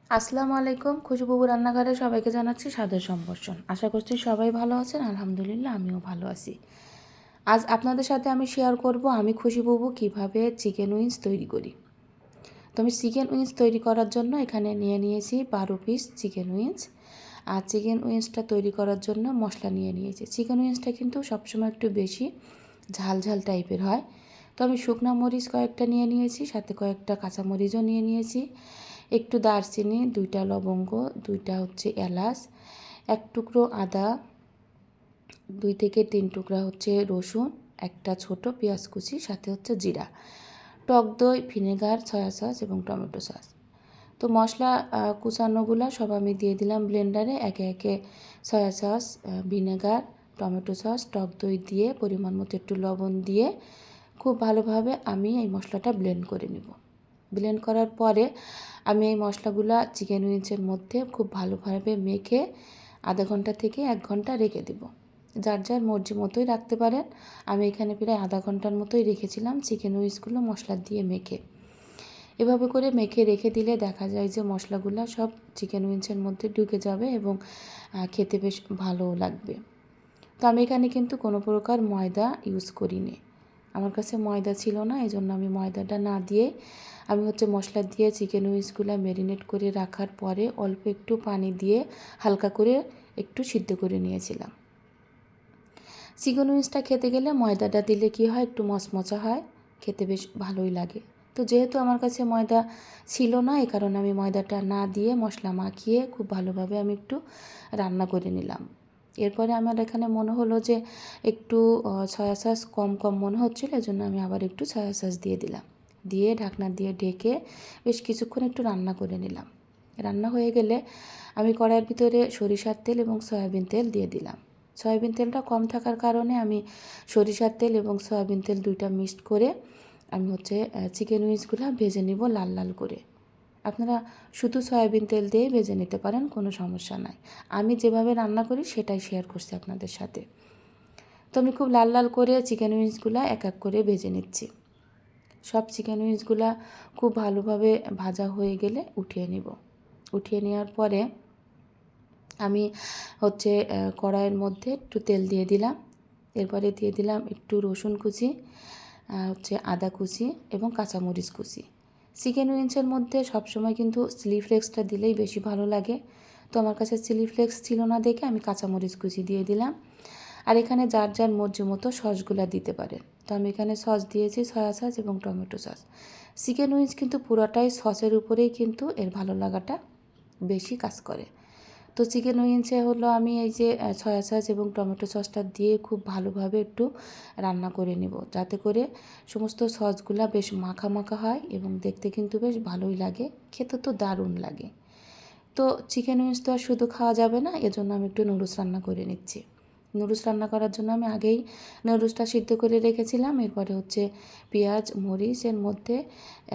আসসালামু আলাইকুম। খুশবুবু রান্নাঘরে সবাইকে জানাচ্ছি সাদর সম্ভাষণ। আশা করছি সবাই ভালো আছেন। আলহামদুলিল্লাহ আমিও ভালো আছি। আজ আপনাদের সাথে আমি শেয়ার করব আমি খুশিবুবু কীভাবে চিকেন উইংস তৈরি করি। তো আমি চিকেন উইংস তৈরি করার জন্য এখানে নিয়েছি 12 পিস চিকেন উইংস। আর চিকেন উইংসটা তৈরি করার জন্য মশলা নিয়েছি। চিকেন উইংসটা কিন্তু সবসময় একটু বেশি ঝাল ঝাল টাইপের হয়। তো আমি শুকনো মরিচ কয়েকটা নিয়েছি, সাথে কয়েকটা কাঁচামরিচও নিয়েছি, একটু দারচিনি, 2টা লবঙ্গ, 2টা হচ্ছে এলাচ, 1 টুকরো আদা, 2 থেকে 3 টুকরা হচ্ছে রসুন, একটা ছোট পেঁয়াজ কুচি, সাথে হচ্ছে জিরা, টক দই, ভিনেগার, সয়া সস এবং টমেটো সস। তো মশলা কুচানোগুলো সব আমি দিয়ে দিলাম ব্লেন্ডারে। একে একে soya sauce, vinegar, tomato sauce, টক দই দিয়ে পরিমাণ মতো একটু লবণ দিয়ে খুব ভালোভাবে আমি এই মশলাটা ব্লেন্ড করে নেব। ব্লেন্ড করার পরে আমি এই মশলাগুলো চিকেন উইংসের মধ্যে খুব ভালোভাবে মেখে আধা ঘন্টা থেকে 1 ঘন্টা রেখে দেব। যার যার মর্জি মতোই রাখতে পারেন। আমি এখানে প্রায় আধা ঘন্টার মতোই রেখেছিলাম চিকেন উইংসগুলো মশলা দিয়ে মেখে। এভাবে করে মেখে রেখে দিলে দেখা যায় যে মশলাগুলো সব চিকেন উইংসের মধ্যে ঢুকে যাবে এবং খেতে বেশ ভালোও লাগবে। তো আমি এখানে কিন্তু কোনো প্রকার ময়দা ইউজ করিনি। আমার কাছে ময়দা ছিল না, এই জন্য আমি ময়দাটা না দিয়ে আমি হচ্ছে মশলা দিয়ে চিকেন উইংসগুলো ম্যারিনেট করে রাখার পরে অল্প একটু পানি দিয়ে হালকা করে একটু সিদ্ধ করে নিয়েছিলাম। চিকেন উইংসটা খেতে গেলে ময়দাটা দিলে কি হয়, একটু মচমচা হয়, খেতে বেশ ভালোই লাগে। তো যেহেতু আমার কাছে ময়দা ছিল না, এই কারণে আমি ময়দাটা না দিয়ে মশলা মাখিয়ে খুব ভালোভাবে আমি একটু রান্না করে নিলাম। এরপরে আমার এখানে মনে হলো যে একটু সয়া সস কম কম মনে হচ্ছিলো, এজন্য আমি আবার একটু সয়া সস দিয়ে দিলাম। দিয়ে ঢাকনা দিয়ে ঢেকে বেশ কিছুক্ষণ একটু রান্না করে নিলাম। রান্না হয়ে গেলে আমি কড়াইয়ের ভিতরে সরিষার তেল এবং সয়াবিন তেল দিয়ে দিলাম। সয়াবিন তেলটা কম থাকার কারণে আমি সরিষার তেল এবং সয়াবিন তেল 2টা মিক্সড করে আমি হচ্ছে চিকেন উইংসগুলো ভেজে নিব লাল লাল করে। আপনারা শুধু সয়াবিন তেল দিয়ে ভেজে নিতে পারেন, কোনো সমস্যা নাই। আমি যেভাবে রান্না করি সেটাই শেয়ার করছি আপনাদের সাথে। তো আমি খুব লাল লাল করে চিকেন উইংসগুলো এক এক করে ভেজে নিচ্ছি। সব চিকেন উইংসগুলো খুব ভালোভাবে ভাজা হয়ে গেলে উঠিয়ে নিব। উঠিয়ে নেওয়ার পরে আমি হচ্ছে কড়াইয়ের মধ্যে একটু তেল দিয়ে দিলাম। এরপরে দিয়ে দিলাম একটু রসুন কুচি, হচ্ছে আদা কুচি এবং কাঁচামরিচ কুচি। চিকেন উইংসের মধ্যে সবসময় কিন্তু চিলি ফ্লেক্সটা দিলেই বেশি ভালো লাগে। তো আমার কাছে চিলি ফ্লেক্স ছিল না দেখে আমি কাঁচামরিচ কুচি দিয়ে দিলাম। আর এখানে যার যার মর্জি মতো সসগুলা দিতে পারেন। তো আমি এখানে সস দিয়েছি সয়া সস এবং টমেটো সস। চিকেন উইংস কিন্তু পুরোটাই সসের উপরেই কিন্তু এর ভালো লাগাটা বেশি কাজ করে। তো চিকেন উইংসে হলো আমি এই যে সয়া সস এবং টমেটো সসটা দিয়ে খুব ভালোভাবে একটু রান্না করে নেব, যাতে করে সমস্ত সসগুলা বেশ মাখা মাখা হয় এবং দেখতে কিন্তু বেশ ভালোই লাগে, খেতে তো দারুণ লাগে। তো চিকেন উইংস তো আর শুধু খাওয়া যাবে না, এজন্য আমি একটু নুডলস রান্না করে নিচ্ছি। নুডলস রান্না করার জন্য আমি আগেই নুডলসটা সিদ্ধ করে রেখেছিলাম। এরপরে হচ্ছে পেঁয়াজ মরিচের মধ্যে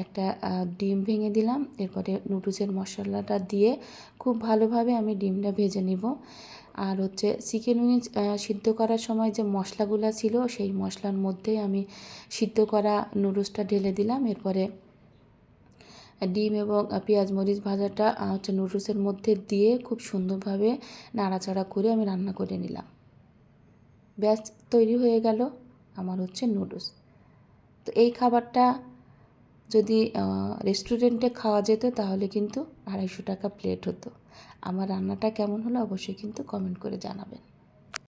একটা ডিম ভেঙে দিলাম। এরপরে নুডলসের মশলাটা দিয়ে খুব ভালোভাবে আমি ডিমটা ভেজে নিব। আর হচ্ছে চিকেন উইংস সিদ্ধ করার সময় যে মশলাগুলো ছিল সেই মশলার মধ্যেই আমি সিদ্ধ করা নুডলসটা ঢেলে দিলাম। এরপরে ডিম এবং পেঁয়াজ মরিচ ভাজাটা হচ্ছে নুডলসের মধ্যে দিয়ে খুব সুন্দরভাবে নাড়াচাড়া করে আমি রান্না করে নিলাম। ব্যাস তৈরি হয়ে গেল আমার হচ্ছে নুডলস। তো এই খাবারটা যদি রেস্টুরেন্টে খাওয়া যেত তাহলে কিন্তু 250 টাকা প্লেট হতো। আমার রান্নাটা কেমন হলো অবশ্যই কিন্তু কমেন্ট করে জানাবেন।